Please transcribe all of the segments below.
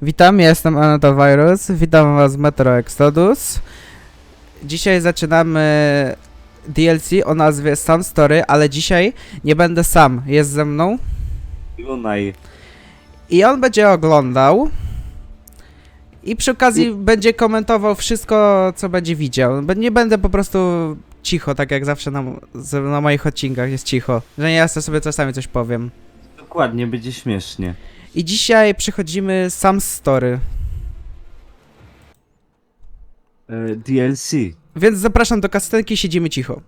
Witam, ja jestem Anatowirus, witam was w Metro Exodus. Dzisiaj zaczynamy DLC o nazwie Sam Story, ale dzisiaj nie będę sam, jest ze mną. Lunaj. I on będzie oglądał. I przy okazji będzie komentował wszystko, co będzie widział. Nie będę po prostu cicho, tak jak zawsze na moich odcinkach jest cicho. Że nie, ja sobie czasami coś powiem. Dokładnie, będzie śmiesznie. I dzisiaj przechodzimy Sam Story. DLC. Więc zapraszam do kastenki, siedzimy cicho.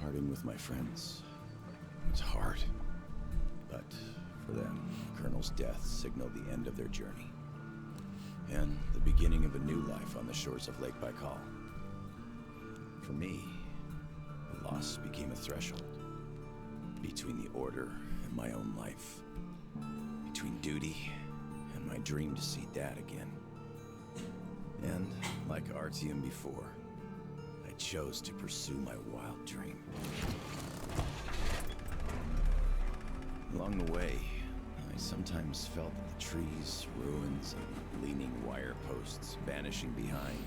Parting with my friends was hard, but for them, the Colonel's death signaled the end of their journey and the beginning of a new life on the shores of Lake Baikal. For me, the loss became a threshold between the Order and my own life, between duty and my dream to see Dad again. And like Artyom before, I chose to pursue my wild dream. Along the way, I sometimes felt that the trees, ruins, and leaning wire posts vanishing behind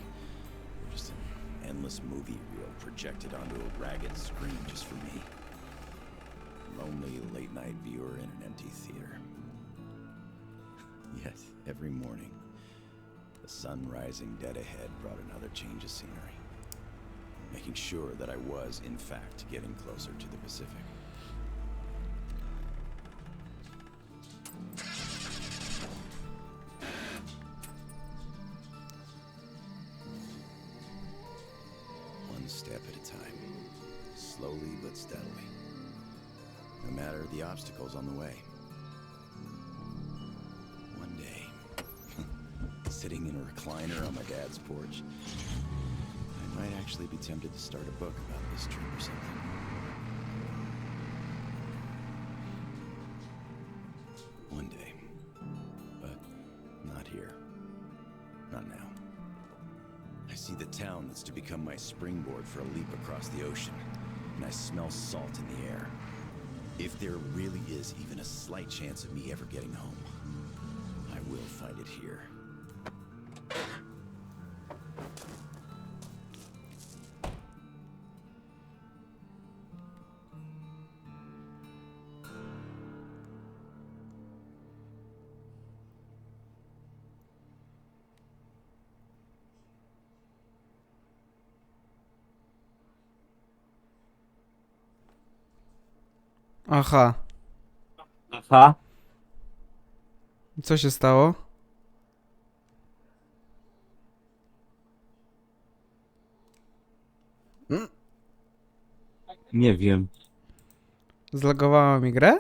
were just an endless movie reel projected onto a ragged screen just for me. Lonely late-night viewer in an empty theater. Yet, every morning, the sun rising dead ahead brought another change of scenery, making sure that I was, in fact, getting closer to the Pacific. One step at a time, slowly but steadily, no matter the obstacles on the way. One day, sitting in a recliner on my dad's porch, I might actually be tempted to start a book about this trip or something. One day. But not here. Not now. I see the town that's to become my springboard for a leap across the ocean, and I smell salt in the air. If there really is even a slight chance of me ever getting home, I will find it here. Aha, Aha. co się stało? Nie wiem. Zlogowała mi grę?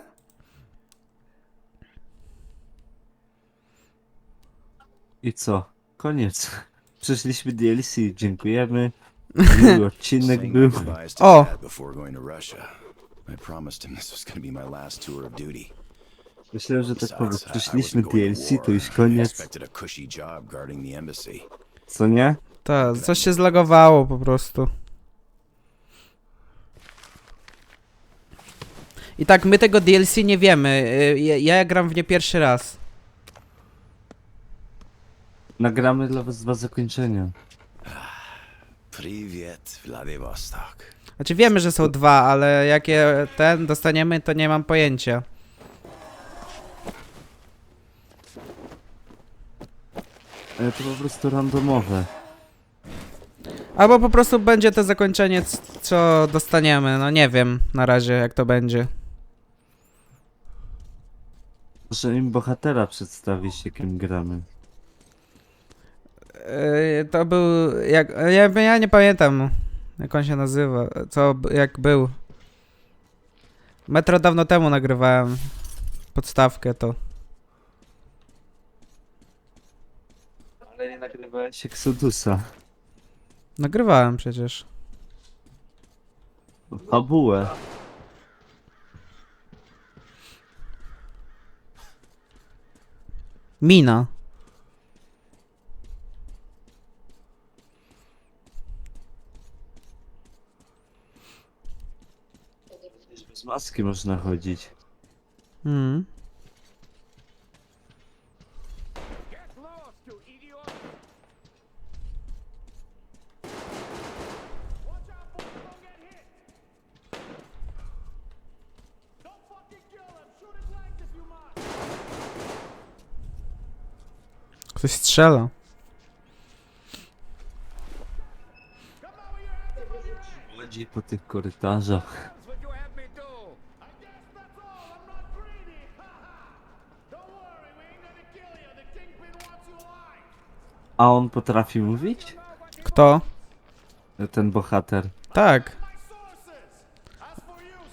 I co? Koniec. Przeszliśmy DLC. Dziękujemy. Miły odcinek Saying był. goodbyes to Oh. Dad before going to Russia. I promised him this was going to be my last tour of duty. Myślałem, że tak powiem. Besides, I Przeszliśmy wasn't going to DLC, to war. już I koniec. expected a cushy job guarding the embassy. Co nie? Tak, coś się zlagowało po prostu. I tak, my tego DLC nie wiemy. Ja gram w nie pierwszy raz. Nagramy dla was dwa zakończenia. Привет, Władywostoku. Znaczy wiemy, że są dwa, ale jakie dostaniemy, to nie mam pojęcia. Ale to po prostu randomowe. Albo po prostu będzie to zakończenie, co dostaniemy. No nie wiem na razie, jak to będzie. Może im bohatera przedstawić, jakim gramy. To był... Ja nie pamiętam, jak on się nazywa. Jak był. Metro dawno temu nagrywałem podstawkę to. Ale nie nagrywałeś Exodusa. Nagrywałem przecież. Fabułę. Mina. Bez maski można chodzić. Mm. Ktoś strzela. Chodzi po tych korytarzach. A on potrafi mówić? Kto? Ten bohater. Tak.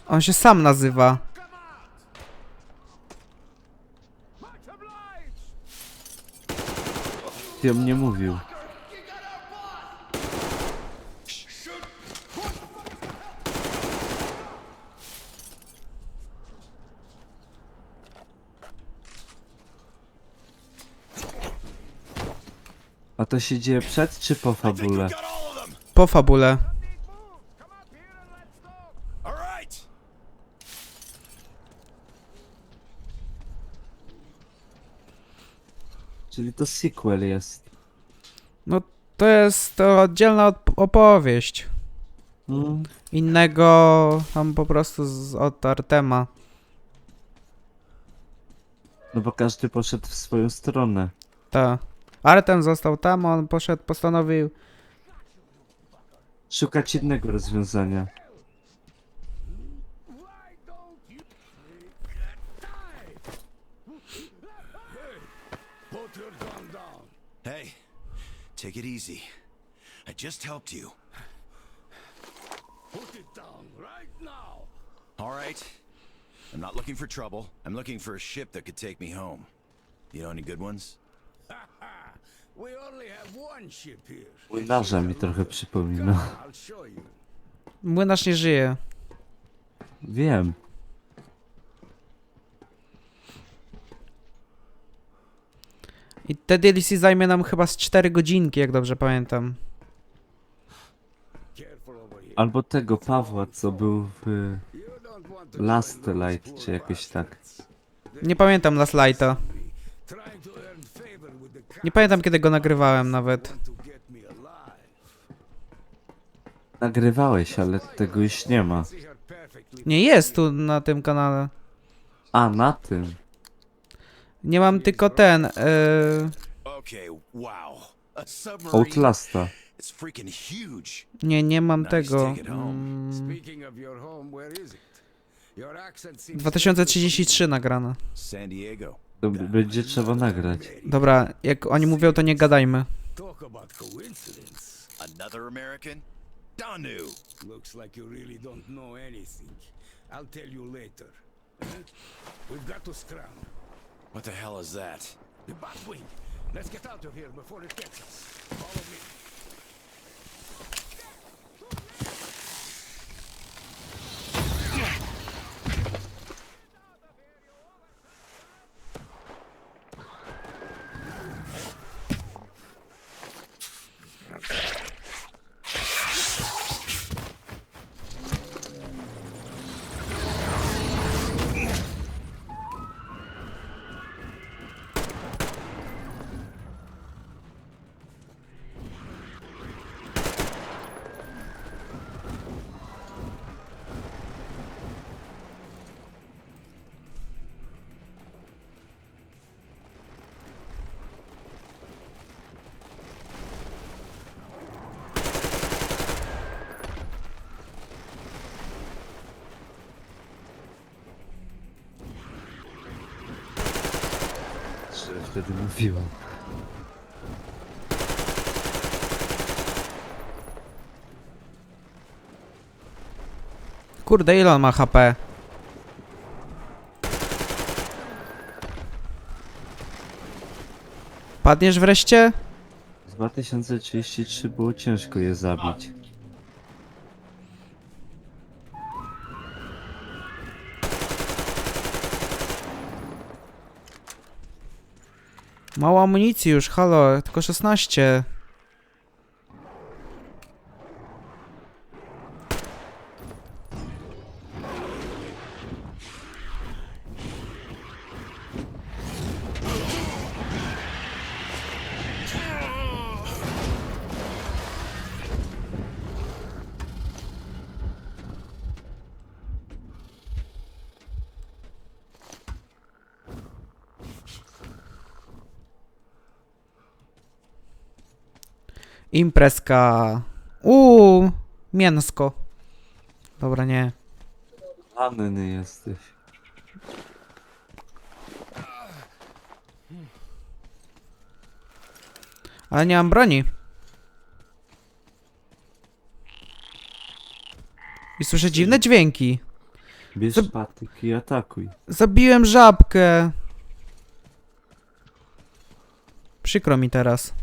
On się sam nazywa. Ty o mnie mówił. A to się dzieje przed czy po fabule? Po fabule. Czyli to sequel jest. No to jest to oddzielna opowieść. Innego tam po prostu od Artema. No bo każdy poszedł w swoją stronę. Ta. Artem został tam, on poszedł, postanowił. Szukać innego rozwiązania. Hey, take it easy. I just helped you. Put it down right now. All right. I'm not looking for trouble. I'm looking for a ship that could take me home. You know any good ones? We only have one ship here. Młynarza mi trochę przypomina. I'll show you. Młynarz nie żyje. Wiem. I te DLC zajmie nam chyba z 4 godzinki, jak dobrze pamiętam. Careful over here. Albo tego Pawła, co był w You don't want to Last join those Light, poor czy jakoś tak. bastards. Nie pamiętam Last Lighta. Trying to earn favor with the Nie pamiętam kiedy go nagrywałem nawet. want to get me alive. Nagrywałeś, ale tego już nie ma. See her perfectly. Nie jest tu na tym kanale. A, na tym. Nie mam tylko ten. Okay, wow. A submarine. Outlasta. It's freaking huge. Nie mam Nice, tego. take it home. Speaking of your home, where is it? Your accent seems 2033 nagrane. San Diego. To będzie trzeba nagrać. Dobra, jak oni mówią, to nie gadajmy. talk about coincidence. Another American? Danu. Looks like you really don't know anything. I'll tell you later. We've got to scram. What the hell is that? The Batwing. Let's get out of here before it gets us. Follow me. Że wtedy mówiłem. Kurde, ile on ma HP? Padniesz wreszcie? W 2033 było ciężko je zabić. Mało amunicji już, halo, tylko 16. Imprezka. Mięsko. Dobra, nie. Ranny jesteś. Ale nie mam broni. I słyszę dziwne dźwięki. Bierz patyk i atakuj. Zabiłem żabkę. Przykro mi teraz.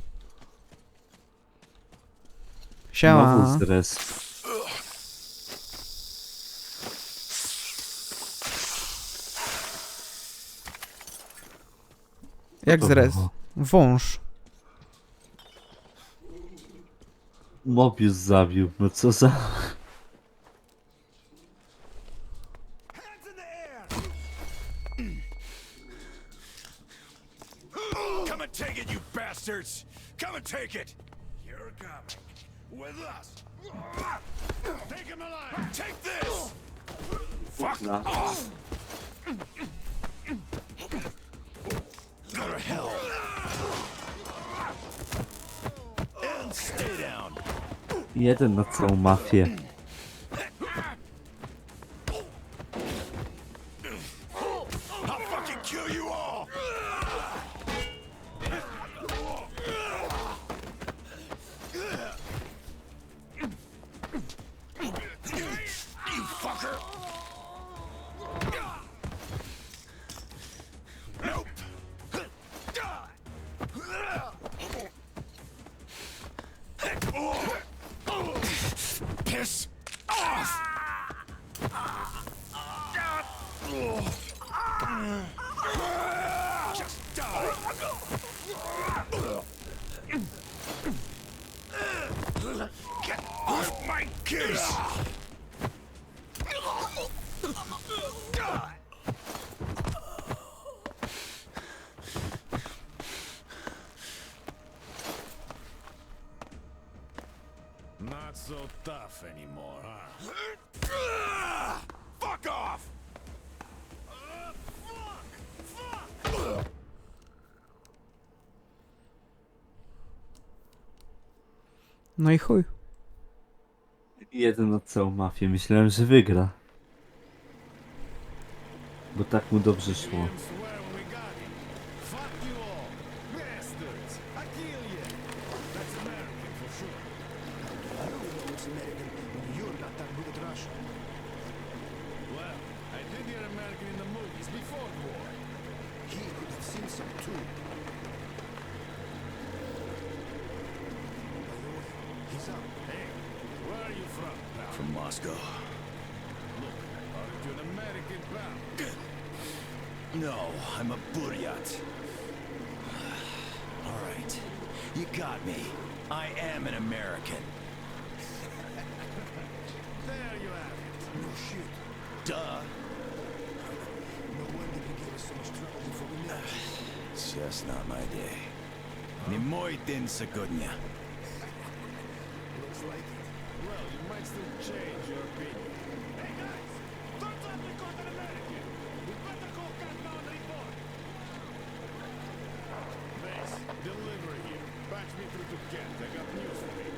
Siema. Znowu stres. Jak to zrez? było? Wąż. Mobius zabił. No co za... Hands in the air! Come and take it, you bastards! Come and take it! You're coming. With us! Take him alive! Take this! Fuck No. off! Go to hell! And stay down! Jeden na całą mafię. I'll fucking kill you all! You fucker! Nope! Piss off! Just die! Get off my case! Not so tough anymore, huh? Fuck off! Fuck! No i chuj. Jeden na całą mafię. Myślałem, że wygra. Bo tak mu dobrze szło. Swear when we got him. Fuck you all. Bastards. I kill you. That's American for sure. I don't know it's American when you're not that good at Russian. Well, I did hear American in the movies before the war. He could have seen some too. He's up. Hey, where are you from, pal? From Moscow. Look, aren't you an American, pal? No, I'm a Buryat. All right, you got me. I am an American. There you have it. No shit. Duh. No wonder you gave us so much trouble before we met. It's just not my day. Не мой день сегодня. Looks like it. Well, you might still change your opinion. Hey guys! Don't let me caught an American! We better call Captain on report! Base, deliver here. Patch me through to Kent. I got news for you.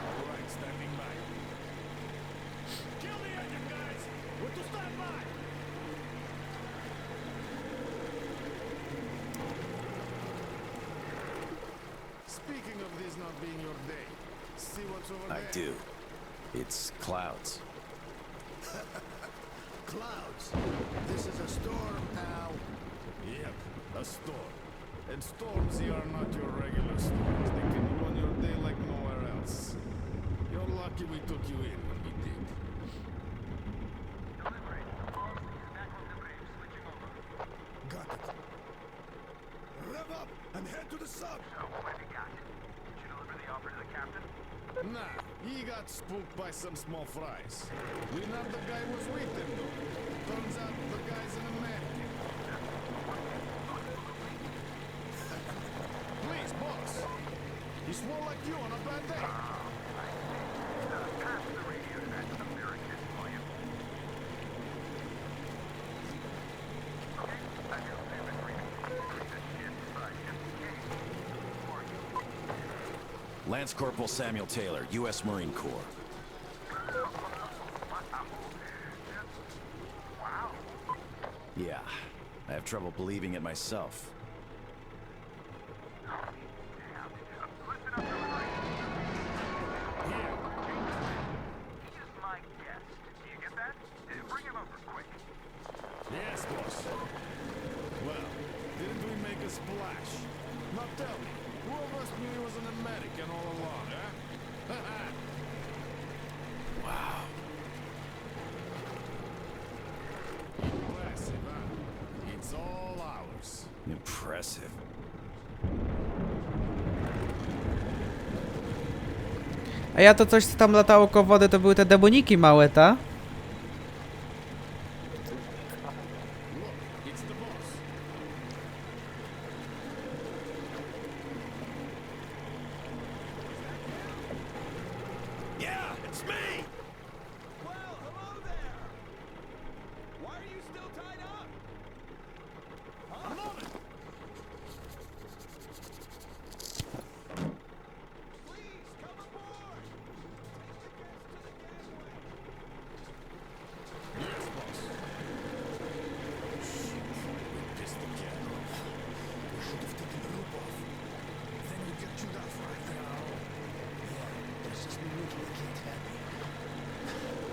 Alright, standing by. Kill the engine, guys! We're to stand by! Speaking of this not being your day, see what's over there? I do. It's clouds. Clouds. This is a storm now. Yep, a storm. And storms here are not your regular storms. They can ruin your day like nowhere else. You're lucky we took you in when we did. Got it. Rev up and head to the sub. So, what have you got? Did you deliver the offer to the captain? Nah, he got spooked by some small fries. We know the guy was with him though. Turns out the guy's an American. Please, boss. He swore like you on a bad day. Pass the radio to that American volume. Okay, I have an agreement. This ship, just in case. Lance Corporal Samuel Taylor, U.S. Marine Corps. Wow. Yeah, I have trouble believing it myself. Damn. Listen up, everybody. He's my guest. Do you get that? Bring him over, quick. Yes, boss. Well, didn't we make a splash? Now tell me, who of us knew he was an American all along, huh? Wow. Impressive, huh? It's all ours. Impressive. A ja to coś, co tam latało koło wody, to były te demoniki małe, ta? Look, it's the boss. Yeah, it's me! Well, hello there. Why are you still tied up? A moment. Please come aboard. Take the guests to the gangway. Yes, boss. Shit, we pissed the cat off. We should have taken the rope off. Then we get chewed off right now. Yeah, there's just no way we can't have it.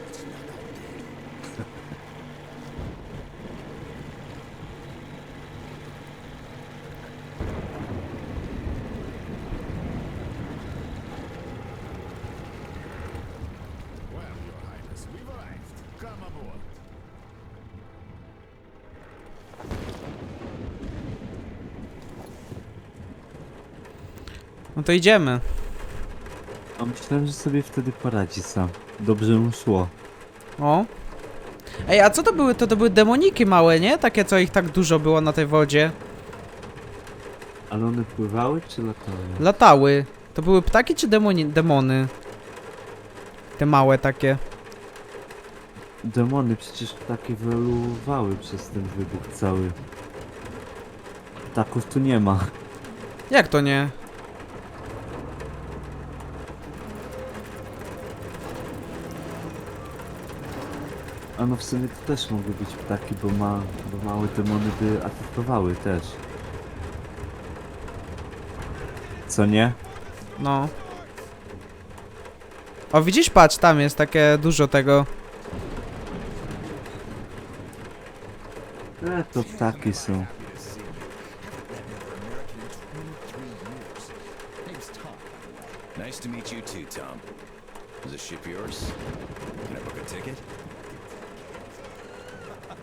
It's not our day. Well, Your Highness, we've arrived. Come aboard. No to idziemy. A myślałem, że sobie wtedy poradzi sam. Dobrze mu szło. O. Ej, a co to były? To były demoniki małe, nie? Takie, co ich tak dużo było na tej wodzie. Ale one pływały czy latały? Latały. To były ptaki czy demony? Te małe takie. Demony przecież takie wyewoluowały przez ten wybuch cały. Ptaków tu nie ma. Jak to nie? A no w sumie to też mogły być ptaki, bo małe demony by atakowały też. Co nie? No. O, widzisz? Patrz, tam jest takie dużo tego. To ptaki są. Name's Tom. Nice to meet you too, Tom. Is the ship yours? Can I book a ticket?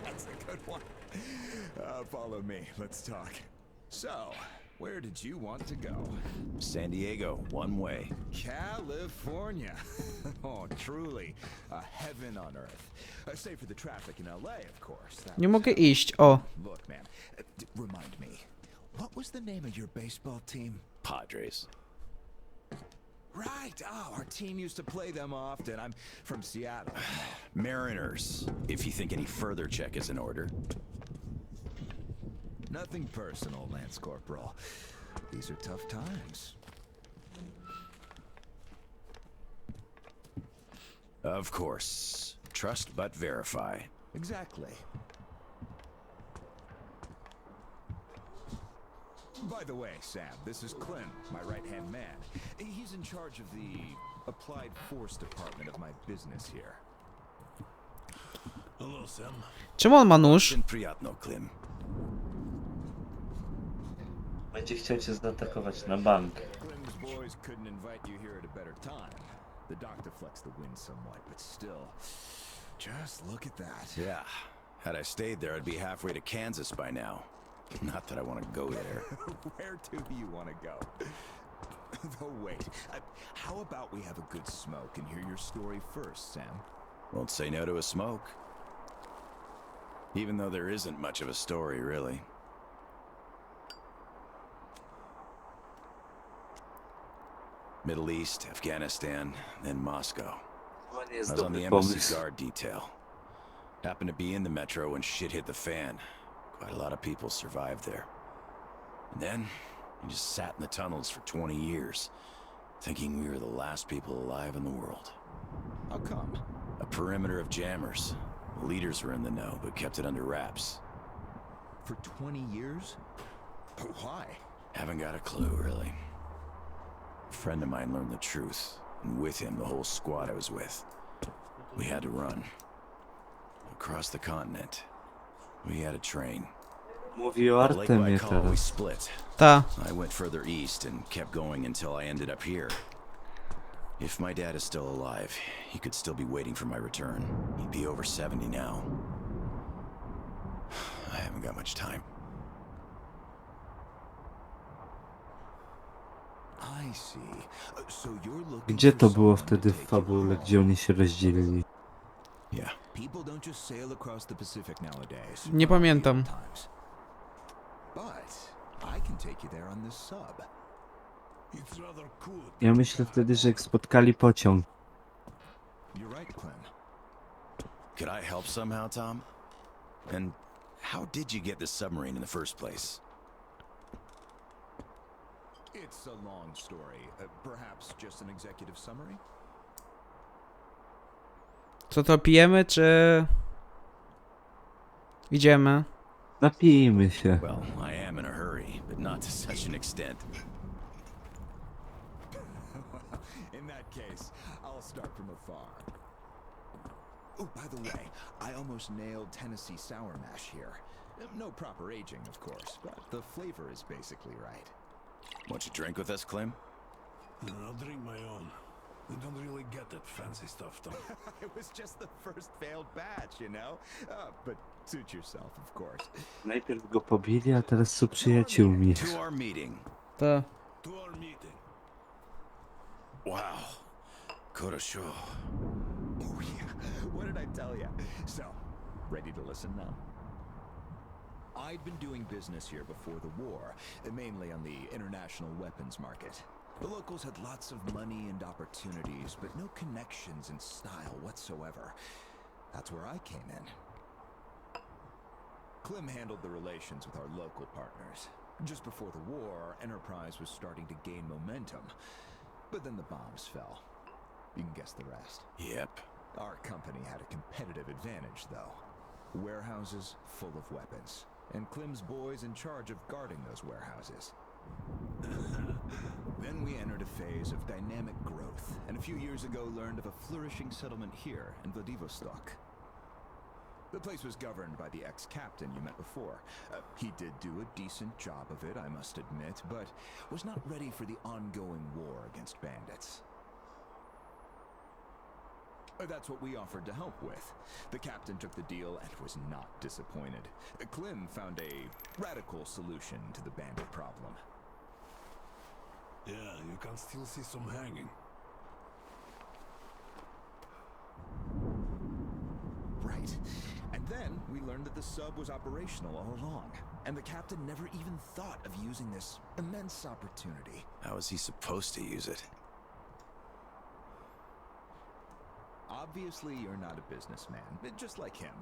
That's a good one. Follow me. Let's talk. So, where did you want to go? San Diego, one way. California. Oh, truly a heaven on earth. Save for the traffic in LA, of course. That Nie was mogę it. iść. O. Look, man, remind me. What was the name of your baseball team? Padres. Right. Oh, our team used to play them often. I'm from Seattle. Mariners, if you think any further check is in order. Nothing personal, Lance Corporal. These are tough times. Of course. Trust but verify. Exactly. By the way, Sam, this is Clem, my right-hand man. He's in charge of the Applied Force department of my business here. Hello, Sam. Czemu on ma nóż? Очень приятно, Clem. Będzie chciał cię zaatakować na bank. Clem's boys couldn't invite you here at a better time. The doctor flexed the wind somewhat, but still, just look at that. Yeah. Had I stayed there, I'd be halfway to Kansas by now. Not that I want to go there. Where do you want to go? Though wait, how about we have a good smoke and hear your story first, Sam? Won't say no to a smoke. Even though there isn't much of a story, really. Middle East, Afghanistan, then Moscow. To nie I jest was on the dobry embassy pomysł. guard detail. Happened to be in the metro when shit hit the fan. Quite a lot of people survived there. And then, I just sat in the tunnels for 20 years. thinking we were the last people alive in the world. How come? A perimeter of jammers. The leaders were in the know, but kept it under wraps. For 20 years? Why? Haven't got a clue, really. A friend of mine learned the truth, and with him, the whole squad I was with. We had to run. Across the continent. We had a train. Mówi o At Lake Artemie Baikal, we teraz. split. Ta. I went further east and kept going until I ended up here. If my dad is still alive, he could still be waiting for my return. He'd be over 70 now. I haven't got much time. I see. So you're looking Gdzie for to było someone to wtedy w take you fabule, home. gdzie oni się rozdzielili? Yeah. People don't just sail across the Pacific nowadays. Nie pamiętam. Times. But I can take you there on this sub. It's rather cool. Ja myślę wtedy, że jak spotkali pociąg. You're right, Clem. Could I help somehow, Tom? And how did you get this submarine in the first place? It's a long story. Perhaps just an executive summary? Co to pijemy, czy... Idziemy? Napijmy się. Well, I am in a hurry, but not to such an extent. In that case, I'll start from afar. Oh, by the way, I almost nailed Tennessee sour mash here. No proper aging, of course, but the flavor is basically right. Want you drink with us, Clem? I'll drink my own. We don't really get that fancy stuff, Tom. It was just the first failed batch, you know? But suit yourself, of course. Najpierw go pobili, a teraz są przyjaciółmi. To our meeting. To... To our meeting. Wow. Korosho. Oh, yeah. What did I tell you? So, ready to listen now? I'd been doing business here before the war, mainly on the international weapons market. The locals had lots of money and opportunities, but no connections and style whatsoever. That's where I came in. Clem handled the relations with our local partners. Just before the war, our enterprise was starting to gain momentum. But then the bombs fell. You can guess the rest. Yep. Our company had a competitive advantage, though. Warehouses full of weapons, and Clem's boys in charge of guarding those warehouses. Then we entered a phase of dynamic growth, and a few years ago learned of a flourishing settlement here in Władywostoku. The place was governed by the ex-captain you met before. He did do a decent job of it, I must admit, but was not ready for the ongoing war against bandits. That's what we offered to help with. The captain took the deal and was not disappointed. Clem found a radical solution to the bandit problem. Yeah, you can still see some hanging. Right. And then we learned that the sub was operational all along, and the captain never even thought of using this immense opportunity. How was he supposed to use it? Obviously, you're not a businessman, just like him.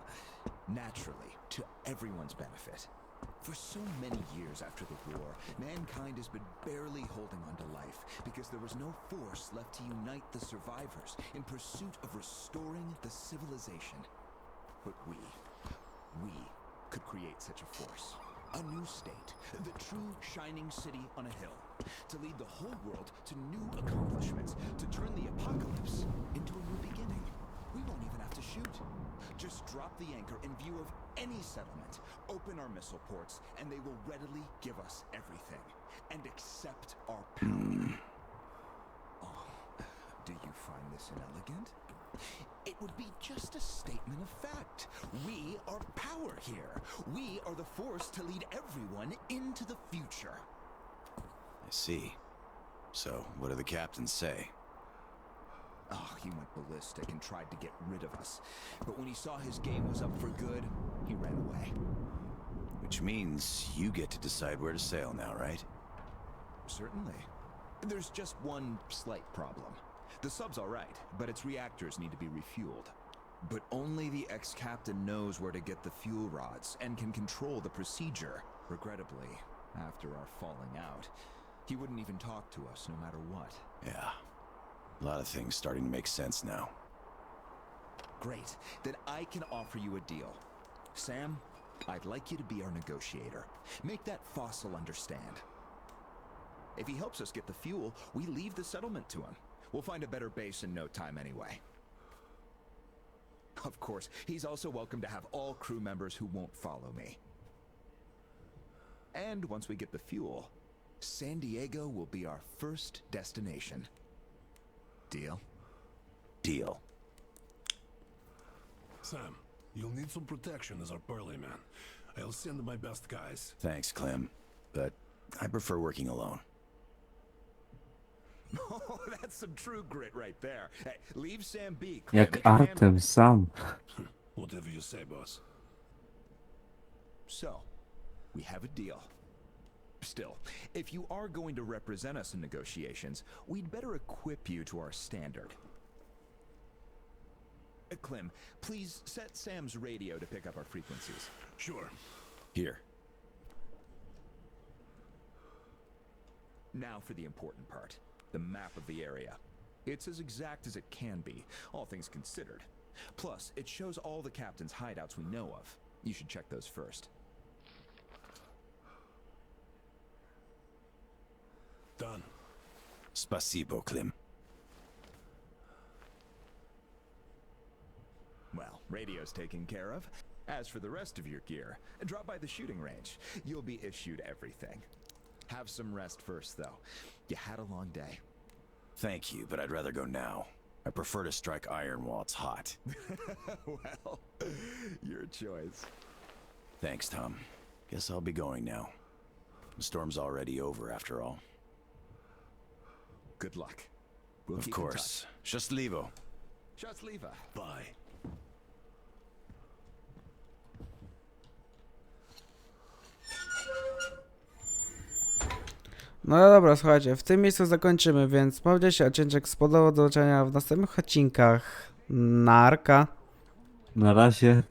Naturally, to everyone's benefit. For so many years after the war, mankind has been barely holding on to life because there was no force left to unite the survivors in pursuit of restoring the civilization. But we could create such a force. A new state, the true shining city on a hill, to lead the whole world to new accomplishments, to turn the apocalypse into a new beginning. We won't even have to shoot. Just drop the anchor in view of any settlement, open our missile ports, and they will readily give us everything, and accept our power. Oh, do you find this inelegant? It would be just a statement of fact. We are power here. We are the force to lead everyone into the future. I see. So, what do the captains say? Oh, he went ballistic and tried to get rid of us. But when he saw his game was up for good, he ran away. Which means you get to decide where to sail now, right? Certainly. There's just one slight problem. The sub's all right, but its reactors need to be refueled. But only the ex-captain knows where to get the fuel rods and can control the procedure. Regrettably, after our falling out, He wouldn't even talk to us no matter what. Yeah. A lot of things starting to make sense now. Great. Then I can offer you a deal. Sam, I'd like you to be our negotiator. Make that fossil understand. If he helps us get the fuel, we leave the settlement to him. We'll find a better base in no time anyway. Of course, he's also welcome to have all crew members who won't follow me. And once we get the fuel, San Diego will be our first destination. Deal? Deal. Sam, you'll need some protection as our burly man. I'll send my best guys. Thanks, Clem. But I prefer working alone. Oh, that's some true grit right there. Hey, leave Sam be. Jak Clem. Artem sam. Whatever you say, boss. So, we have a deal. Still, if you are going to represent us in negotiations, we'd better equip you to our standard. Clem, please set Sam's radio to pick up our frequencies. Sure. Here. Now for the important part, the map of the area. It's as exact as it can be, all things considered. Plus, it shows all the captain's hideouts we know of. You should check those first. Done. Spasibo, Clem. Well, radio's taken care of. As for the rest of your gear, drop by the shooting range. You'll be issued everything. Have some rest first, though. You had a long day. Thank you, but I'd rather go now. I prefer to strike iron while it's hot. Well, your choice. Thanks, Tom. Guess I'll be going now. The storm's already over, after all. Good luck. We'll Of keep course. Счастливо. in touch. Счастливо. Bye. No dobra, słuchajcie, w tym miejscu zakończymy, więc mam nadzieję, że odcinek spodobał. Do zobaczenia w następnych odcinkach. Narka. Na razie.